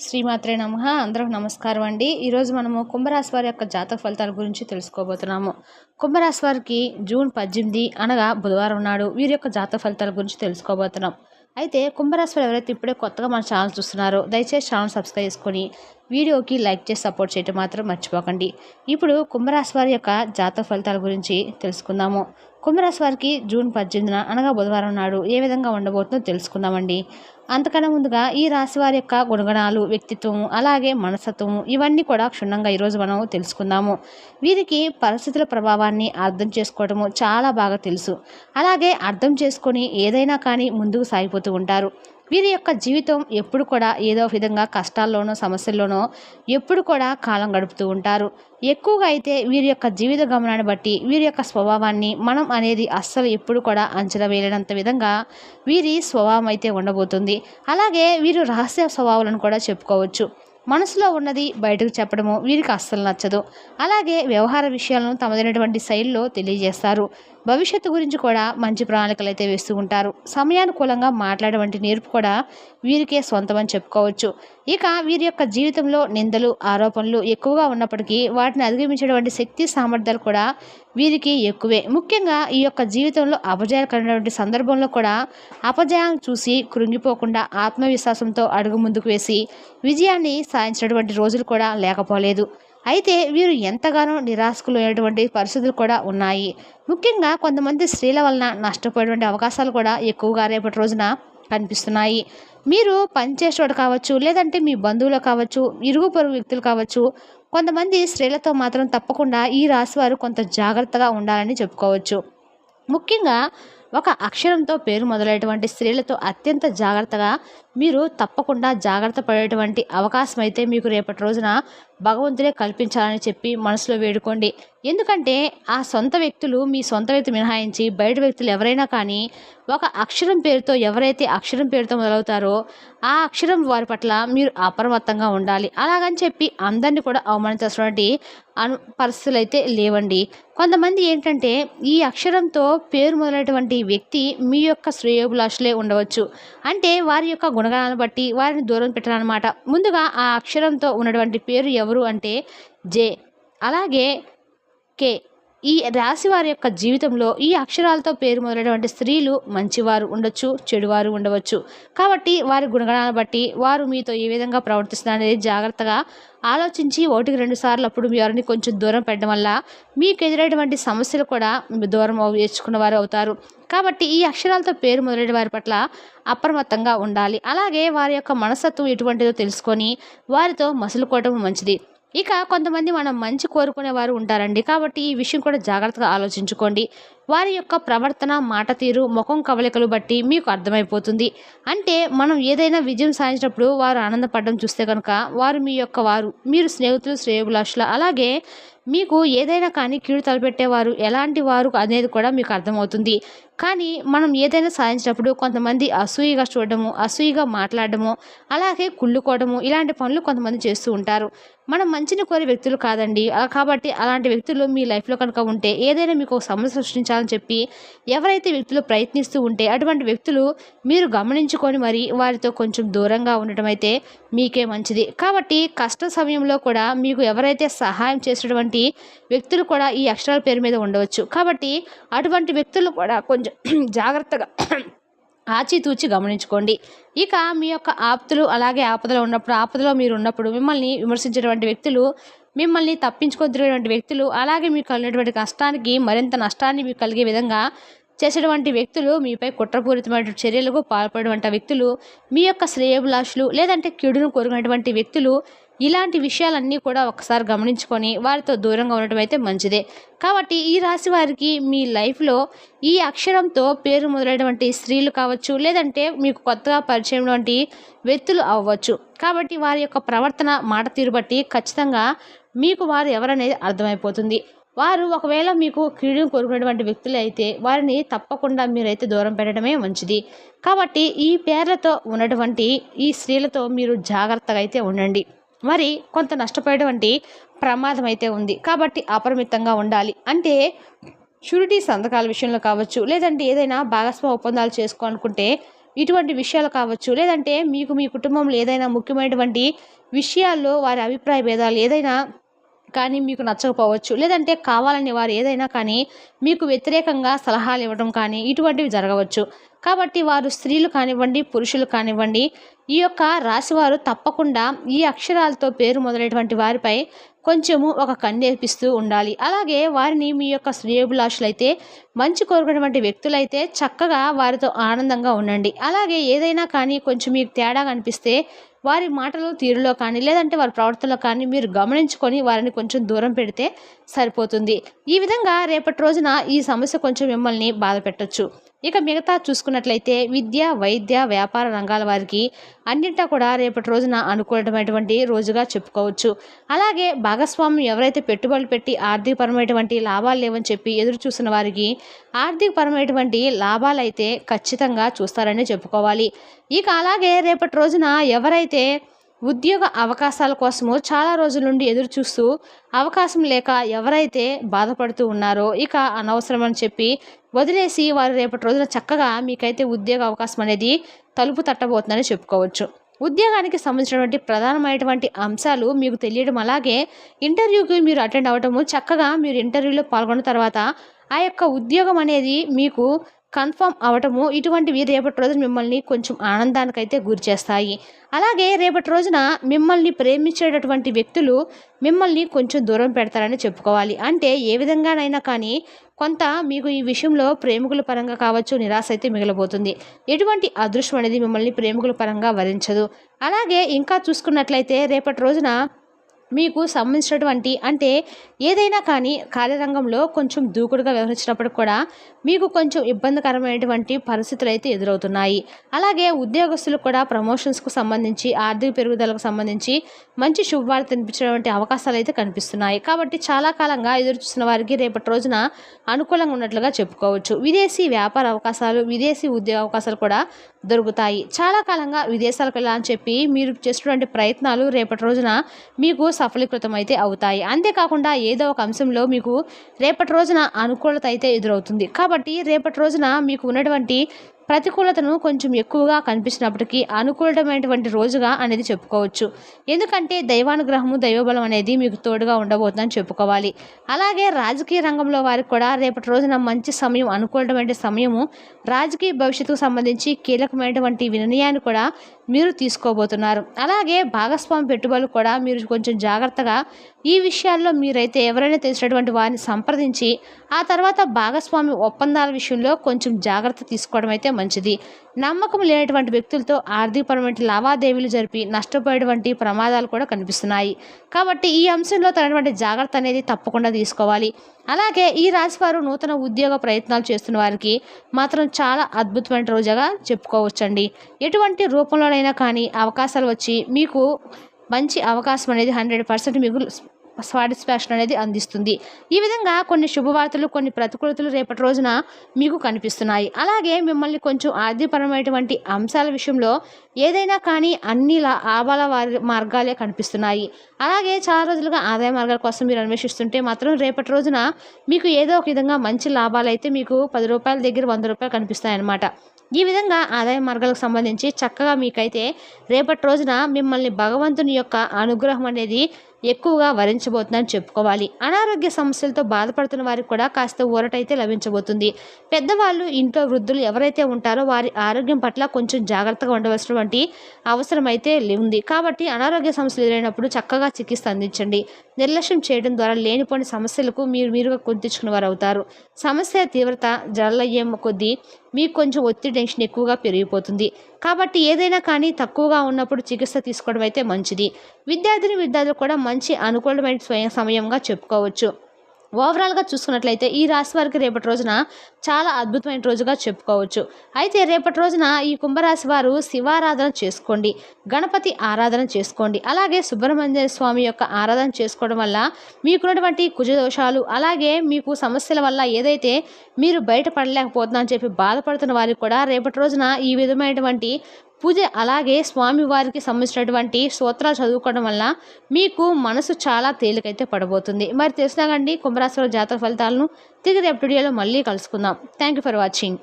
శ్రీమాత్రే నమః. అందరికి నమస్కారం అండి. ఈరోజు మనము కుంభరాశి వారి యొక్క జాతక ఫలితాల గురించి తెలుసుకోబోతున్నాము. కుంభరాశి వారికి జూన్ 18 అనగా బుధవారం నాడు వీరి యొక్క జాతక ఫలితాల గురించి తెలుసుకోబోతున్నాం. అయితే కుంభరాశి వారు ఎవరైతే ఇప్పుడే కొత్తగా మన ఛానల్ చూస్తున్నారో దయచేసి ఛానల్ సబ్స్క్రైబ్ చేసుకొని వీడియోకి లైక్ చేసి సపోర్ట్ చేయడం మాత్రం మర్చిపోకండి. ఇప్పుడు కుంభరాశి వారి యొక్క జాతక ఫలితాల గురించి తెలుసుకుందాము. కుంభరాశి వారికి జూన్ 18 అనగా బుధవారం నాడు ఏ విధంగా ఉండబోతుందో తెలుసుకుందామండి. అంతకన్నా ముందుగా ఈ రాశి వారి యొక్క గుణగణాలు, వ్యక్తిత్వం, అలాగే మనస్తత్వం ఇవన్నీ కూడా క్షుణ్ణంగా ఈరోజు మనం తెలుసుకుందాము. వీరికి పరిస్థితుల ప్రభావాన్ని అర్థం చేసుకోవడము చాలా బాగా తెలుసు. అలాగే అర్థం చేసుకొని ఏదైనా కానీ ముందుకు సాగిపోతూ ఉంటారు. వీరి యొక్క జీవితం ఎప్పుడు కూడా ఏదో విధంగా కష్టాల్లోనో సమస్యల్లోనో ఎప్పుడు కూడా కాలం గడుపుతూ ఉంటారు. ఎక్కువగా అయితే వీరి యొక్క జీవిత గమనాన్ని బట్టి వీరి యొక్క స్వభావాన్ని మనం అనేది అస్సలు ఎప్పుడు కూడా అంచనా వేయలేనంత విధంగా వీరి స్వభావం అయితే ఉండబోతుంది. అలాగే వీరు రహస్య స్వభావాలను కూడా చెప్పుకోవచ్చు. మనసులో ఉన్నది బయటకు చెప్పడము వీరికి అస్సలు నచ్చదు. అలాగే వ్యవహార విషయాలను తమదైనటువంటి శైలిలో తెలియజేస్తారు. భవిష్యత్తు గురించి కూడా మంచి ప్రణాళికలు అయితే వేస్తూ ఉంటారు. సమయానుకూలంగా మాట్లాడేటువంటి నేర్పు కూడా వీరికే సొంతమని చెప్పుకోవచ్చు. ఇక వీరి యొక్క జీవితంలో నిందలు, ఆరోపణలు ఎక్కువగా ఉన్నప్పటికీ వాటిని అధిగమించేటువంటి శక్తి సామర్థ్యాలు కూడా వీరికి ఎక్కువే. ముఖ్యంగా ఈ యొక్క జీవితంలో అపజయాలు కలిగినటువంటి సందర్భంలో కూడా అపజయాలను చూసి కృంగిపోకుండా ఆత్మవిశ్వాసంతో అడుగు ముందుకు వేసి విజయాన్ని సాధించినటువంటి రోజులు కూడా లేకపోలేదు. అయితే వీరు ఎంతగానో నిరాశకులైనటువంటి పరిస్థితులు కూడా ఉన్నాయి. ముఖ్యంగా కొంతమంది స్త్రీల వలన నష్టపోయేటువంటి అవకాశాలు కూడా ఎక్కువగా రేపటి రోజున కనిపిస్తున్నాయి. మీరు పనిచేసే చోట కావచ్చు, లేదంటే మీ బంధువులు కావచ్చు, ఇరుగు పొరుగు వ్యక్తులు కావచ్చు, కొంతమంది స్త్రీలతో మాత్రం తప్పకుండా ఈ రాశి వారు కొంత జాగ్రత్తగా ఉండాలని చెప్పుకోవచ్చు. ముఖ్యంగా ఒక అక్షరంతో పేరు మొదలైనటువంటి స్త్రీలతో అత్యంత జాగ్రత్తగా మీరు తప్పకుండా జాగ్రత్త పడేటువంటి అవకాశం అయితే మీకు రేపటి రోజున భగవంతుడే కల్పించాలని చెప్పి మనసులో వేడుకోండి. ఎందుకంటే ఆ సొంత వ్యక్తులు, మీ సొంత వ్యక్తి మినహాయించి బయట వ్యక్తులు ఎవరైనా కానీ ఒక అక్షరం పేరుతో ఎవరైతే అక్షరం పేరుతో మొదలవుతారో ఆ అక్షరం వారి పట్ల మీరు అప్రమత్తంగా ఉండాలి. అలాగని చెప్పి అందరినీ కూడా అవమానించాల్సినటువంటి పరిస్థితులు అయితే లేవండి. కొంతమంది ఏంటంటే ఈ అక్షరంతో పేరు మొదలైనటువంటి వ్యక్తి మీ యొక్క శ్రేయోభిలాషులే ఉండవచ్చు. అంటే వారి యొక్క గుణగణాలను బట్టి వారిని దూరం పెట్టాలన్నమాట. ముందుగా ఆ అక్షరంతో ఉన్నటువంటి పేరు ఎవరు అంటే జే, అలాగే కే. ఈ రాశి వారి యొక్క జీవితంలో ఈ అక్షరాలతో పేరు మొదలైనటువంటి స్త్రీలు మంచివారు ఉండొచ్చు, చెడువారు ఉండవచ్చు. కాబట్టి వారి గుణగణాలను బట్టి వారు మీతో ఏ విధంగా ప్రవర్తిస్తున్నారు అనేది జాగ్రత్తగా ఆలోచించి 1-2 సార్లు అప్పుడు మీ వారిని కొంచెం దూరం పెట్టడం వల్ల మీకు ఎదురైనటువంటి సమస్యలు కూడా దూరం నేర్చుకున్న వారు అవుతారు. కాబట్టి ఈ అక్షరాలతో పేరు మొదలైన వారి పట్ల అప్రమత్తంగా ఉండాలి. అలాగే వారి యొక్క మనస్తత్వం ఎటువంటిదో తెలుసుకొని వారితో మసులుకోవడం మంచిది. ఇక కొంతమంది మనం మంచి కోరుకునే వారు ఉంటారండి. కాబట్టి ఈ విషయం కూడా జాగ్రత్తగా ఆలోచించుకోండి. వారి యొక్క ప్రవర్తన, మాట తీరు, ముఖం కవలికలు బట్టి మీకు అర్థమైపోతుంది. అంటే మనం ఏదైనా విజయం సాధించినప్పుడు వారు ఆనందపడడం చూస్తే కనుక వారు మీరు స్నేహితులు, శ్రేయోభిలాషుల, అలాగే మీకు ఏదైనా కానీ కీడు తలపెట్టేవారు ఎలాంటి వారు అనేది కూడా మీకు అర్థమవుతుంది. కానీ మనం ఏదైనా సాధించినప్పుడు కొంతమంది అసూయగా చూడడము, అసూయగా మాట్లాడడము, అలాగే కుళ్ళుకోవడము ఇలాంటి పనులు కొంతమంది చేస్తూ ఉంటారు. మనం మంచిని కోరే వ్యక్తులు కాదండి. కాబట్టి అలాంటి వ్యక్తులు మీ లైఫ్లో కనుక ఉంటే ఏదైనా మీకు సమస్య సృష్టించాలని చెప్పి ఎవరైతే వ్యక్తులు ప్రయత్నిస్తూ ఉంటే అటువంటి వ్యక్తులు మీరు గమనించుకొని మరి వారితో కొంచెం దూరంగా ఉండటం అయితే మీకే మంచిది. కాబట్టి కష్ట సమయంలో కూడా మీకు ఎవరైతే సహాయం చేసినటువంటి వ్యక్తులు కూడా ఈ అక్షరాల పేరు మీద ఉండవచ్చు. కాబట్టి అటువంటి వ్యక్తులు కూడా కొంచెం జాగ్రత్తగా ఆచితూచి గమనించుకోండి. ఇక మీ యొక్క ఆప్తులు అలాగే ఆపదలో మీరు ఉన్నప్పుడు మిమ్మల్ని విమర్శించేటువంటి వ్యక్తులు, మిమ్మల్ని తప్పించుకొని తిరిగేటువంటి వ్యక్తులు, అలాగే మీకు కలిగినటువంటి కష్టానికి మరింత నష్టాన్ని మీకు కలిగే విధంగా చేసేటువంటి వ్యక్తులు, మీపై కుట్రపూరితమైన చర్యలకు పాల్పడేటువంటి వ్యక్తులు, మీ యొక్క శ్రేయోభిలాషులు, లేదంటే కీడును కోరుకునేటువంటి వ్యక్తులు, ఇలాంటి విషయాలన్నీ కూడా ఒకసారి గమనించుకొని వారితో దూరంగా ఉండటం అయితే మంచిదే. కాబట్టి ఈ రాశి వారికి మీ లైఫ్లో ఈ అక్షరంతో పేరు మొదలైనటువంటి స్త్రీలు కావచ్చు, లేదంటే మీకు కొత్తగా పరిచయం వ్యక్తులు అవ్వచ్చు. కాబట్టి వారి యొక్క ప్రవర్తన, మాట తీరు బట్టి ఖచ్చితంగా మీకు వారు ఎవరనేది అర్థమైపోతుంది. వారు ఒకవేళ మీకు కీడును కోరుకునేటువంటి వ్యక్తులు అయితే వారిని తప్పకుండా మీరైతే దూరం పెట్టడమే మంచిది. కాబట్టి ఈ పేర్లతో ఉన్నటువంటి ఈ స్త్రీలతో మీరు జాగ్రత్తగా అయితే ఉండండి. మరి కొంత నష్టపోయేటువంటి ప్రమాదం అయితే ఉంది. కాబట్టి అపరిమితంగా ఉండాలి. అంటే షూరిటీ సంతకాల విషయంలో కావచ్చు, లేదంటే ఏదైనా భాగస్వామ్య ఒప్పందాలు చేసుకోవాలనుకుంటే ఇటువంటి విషయాలు కావచ్చు, లేదంటే మీకు మీ కుటుంబంలో ఏదైనా ముఖ్యమైనటువంటి విషయాల్లో వారి అభిప్రాయ భేదాలు ఏదైనా కానీ మీకు నచ్చకపోవచ్చు, లేదంటే కావాలని వారు ఏదైనా కానీ మీకు వ్యతిరేకంగా సలహాలు ఇవ్వడం కానీ ఇటువంటివి జరగవచ్చు. కాబట్టి వారు స్త్రీలు కానివ్వండి, పురుషులు కానివ్వండి, ఈ యొక్క రాశివారు తప్పకుండా ఈ అక్షరాలతో పేరు మొదలైనటువంటి వారిపై కొంచెము ఒక కన్నేపిస్తూ ఉండాలి. అలాగే వారిని మీ యొక్క శ్రేయోభిలాషులైతే, మంచి కోరుకున్నటువంటి వ్యక్తులైతే చక్కగా వారితో ఆనందంగా ఉండండి. అలాగే ఏదైనా కానీ కొంచెం మీకు తేడాగా అనిపిస్తే వారి మాటలు తీరులో కానీ, లేదంటే వారి ప్రవర్తనలో కానీ మీరు గమనించుకొని వారిని కొంచెం దూరం పెడితే సరిపోతుంది. ఈ విధంగా రేపటి రోజున ఈ సమస్య కొంచెం మిమ్మల్ని బాధ పెట్టొచ్చు. ఇక మిగతా చూసుకున్నట్లయితే విద్య, వైద్య, వ్యాపార రంగాల వారికి అన్నింటా కూడా రేపటి రోజున అనుకూలమైనటువంటి రోజుగా చెప్పుకోవచ్చు. అలాగే భాగస్వామ్యం ఎవరైతే పెట్టుబడులు పెట్టి ఆర్థికపరమైనటువంటి లాభాలు లేవని చెప్పి ఎదురు చూసిన వారికి ఆర్థికపరమైనటువంటి లాభాలు అయితే ఖచ్చితంగా చూస్తారని చెప్పుకోవాలి. ఇక అలాగే రేపటి రోజున ఎవరైతే ఉద్యోగ అవకాశాల కోసము చాలా రోజుల నుండి ఎదురు చూస్తూ అవకాశం లేక ఎవరైతే బాధపడుతూ ఉన్నారో, ఇక అనవసరం అని చెప్పి వదిలేసి వారు రేపటి రోజున చక్కగా మీకైతే ఉద్యోగ అవకాశం అనేది తలుపు తట్టబోతుందని చెప్పుకోవచ్చు. ఉద్యోగానికి సంబంధించినటువంటి ప్రధానమైనటువంటి అంశాలు మీకు తెలియడం, అలాగే ఇంటర్వ్యూకి మీరు అటెండ్ అవ్వటము, చక్కగా మీరు ఇంటర్వ్యూలో పాల్గొన్న తర్వాత ఆ యొక్క ఉద్యోగం అనేది మీకు కన్ఫర్మ్ అవటము, ఇటువంటివి రేపటి రోజున మిమ్మల్ని కొంచెం ఆనందానికైతే గురి చేస్తాయి. అలాగే రేపటి రోజున మిమ్మల్ని ప్రేమించేటటువంటి వ్యక్తులు మిమ్మల్ని కొంచెం దూరం పెడతారని చెప్పుకోవాలి. అంటే ఏ విధంగానైనా కానీ కొంత మీకు ఈ విషయంలో ప్రేమికుల పరంగా కావచ్చు నిరాశ అయితే మిగలబోతుంది. ఎటువంటి అదృష్టం అనేది మిమ్మల్ని ప్రేమికుల పరంగా వరించదు. అలాగే ఇంకా చూసుకున్నట్లయితే రేపటి రోజున మీకు సంబంధించినటువంటి అంటే ఏదైనా కానీ కార్యరంగంలో కొంచెం దూకుడుగా వ్యవహరించినప్పుడు కూడా మీకు కొంచెం ఇబ్బందికరమైనటువంటి పరిస్థితులు అయితే ఎదురవుతున్నాయి. అలాగే ఉద్యోగస్తులకు కూడా ప్రమోషన్స్కు సంబంధించి, ఆర్థిక పెరుగుదలకు సంబంధించి మంచి శుభవార్త తినిపించేటువంటి అవకాశాలు అయితే కనిపిస్తున్నాయి. కాబట్టి చాలా కాలంగా ఎదురు చూసిన వారికి రేపటి రోజున అనుకూలంగా ఉన్నట్లుగా చెప్పుకోవచ్చు. విదేశీ వ్యాపార అవకాశాలు, విదేశీ ఉద్యోగ అవకాశాలు కూడా దొరుకుతాయి. చాలా కాలంగా విదేశాలకు వెళ్ళాలని చెప్పి మీరు చేసినటువంటి ప్రయత్నాలు రేపటి రోజున మీకు సఫలీకృతం అయితే అవుతాయి. అంతేకాకుండా ఏదో ఒక అంశంలో మీకు రేపటి రోజున అనుకూలత అయితే ఎదురవుతుంది. కాబట్టి రేపటి రోజున మీకు ఉన్నటువంటి ప్రతికూలతను కొంచెం ఎక్కువగా కనిపించినప్పటికీ అనుకూలమైనటువంటి రోజుగా అనేది చెప్పుకోవచ్చు. ఎందుకంటే దైవానుగ్రహము, దైవబలం అనేది మీకు తోడుగా ఉండబోతుందని చెప్పుకోవాలి. అలాగే రాజకీయ రంగంలో వారికి కూడా రేపటి రోజున మంచి సమయం, అనుకూలమైన సమయము, రాజకీయ భవిష్యత్తుకు సంబంధించి కీలకమైనటువంటి నిర్ణయాన్ని కూడా మీరు తీసుకోబోతున్నారు. అలాగే భాగస్వామి పెట్టుబడులు కూడా మీరు కొంచెం జాగ్రత్తగా ఈ విషయాల్లో మీరైతే ఎవరైనా తెలిసినటువంటి వారిని సంప్రదించి ఆ తర్వాత భాగస్వామి ఒప్పందాల విషయంలో కొంచెం జాగ్రత్త తీసుకోవడం అయితే మంచిది. నమ్మకం లేనటువంటి వ్యక్తులతో ఆర్థికపరమైన లావాదేవీలు జరిపి నష్టపోయేటువంటి ప్రమాదాలు కూడా కనిపిస్తున్నాయి. కాబట్టి ఈ అంశంలో తగినటువంటి జాగ్రత్త అనేది తప్పకుండా తీసుకోవాలి. అలాగే ఈ రాశివారు నూతన ఉద్యోగ ప్రయత్నాలు చేస్తున్న వారికి మాత్రం చాలా అద్భుతమైన రోజుగా చెప్పుకోవచ్చండి. ఎటువంటి రూపంలోనైనా కానీ అవకాశాలు వచ్చి మీకు మంచి అవకాశం అనేది 100% మీకు సాటిస్ఫాక్షన్ అనేది అందిస్తుంది. ఈ విధంగా కొన్ని శుభవార్తలు, కొన్ని ప్రతికూలతలు రేపటి రోజున మీకు కనిపిస్తున్నాయి. అలాగే మిమ్మల్ని కొంచెం ఆర్థికపరమైనటువంటి అంశాల విషయంలో ఏదైనా కానీ అన్ని లాభాల మార్గాలే కనిపిస్తున్నాయి. అలాగే చాలా రోజులుగా ఆదాయ మార్గాల కోసం మీరు అన్వేషిస్తుంటే మాత్రం రేపటి రోజున మీకు ఏదో ఒక విధంగా మంచి లాభాలు అయితే మీకు 10 రూపాయల దగ్గర 100 రూపాయలు కనిపిస్తాయి అన్నమాట. ఈ విధంగా ఆదాయ మార్గాలకు సంబంధించి చక్కగా మీకైతే రేపటి రోజున మిమ్మల్ని భగవంతుని యొక్క అనుగ్రహం అనేది ఎక్కువగా వరించబోతుందని చెప్పుకోవాలి. అనారోగ్య సమస్యలతో బాధపడుతున్న వారికి కూడా కాస్త ఊరటైతే లభించబోతుంది. పెద్దవాళ్ళు, ఇంట్లో వృద్ధులు ఎవరైతే ఉంటారో వారి ఆరోగ్యం పట్ల కొంచెం జాగ్రత్తగా ఉండవలసినటువంటి అవసరం అయితే ఉంది. కాబట్టి అనారోగ్య సమస్యలు ఎదురైనప్పుడు చక్కగా చికిత్స అందించండి. నిర్లక్ష్యం చేయడం ద్వారా లేనిపోని సమస్యలకు మీరుగా కుంతించుకున్న వారు అవుతారు. సమస్య తీవ్రత జరలయ్యే కొద్దీ మీకు కొంచెం ఒత్తిడి, టెన్షన్ ఎక్కువగా పెరిగిపోతుంది. కాబట్టి ఏదైనా కానీ తక్కువగా ఉన్నప్పుడు చికిత్స తీసుకోవడం అయితే మంచిది. విద్యార్థులు కూడా మంచి అనుకూలమైన సమయంగా చెప్పుకోవచ్చు. ఓవరాల్గా చూసుకున్నట్లయితే ఈ రాశి వారికి రేపటి రోజున చాలా అద్భుతమైన రోజుగా చెప్పుకోవచ్చు. అయితే రేపటి రోజున ఈ కుంభరాశి వారు శివారాధన చేసుకోండి, గణపతి ఆరాధన చేసుకోండి, అలాగే సుబ్రహ్మణ్య స్వామి యొక్క ఆరాధన చేసుకోవడం వల్ల మీకున్నటువంటి కుజదోషాలు, అలాగే మీకు సమస్యల వల్ల ఏదైతే మీరు బయటపడలేకపోతున్నారని చెప్పి బాధపడుతున్న వారికి కూడా రేపటి రోజున ఈ విధమైనటువంటి పూజ, అలాగే స్వామివారికి సంబంధించినటువంటి స్తోత్రాలు చదువుకోవడం వల్ల మీకు మనసు చాలా తేలికైతే పడబోతుంది. మరి తెలిసినా కండి కుంభరాశి జాతక ఫలితాలను తిరిగి రేపు వీడియోలో మళ్ళీ కలుసుకుందాం. Thank you for watching.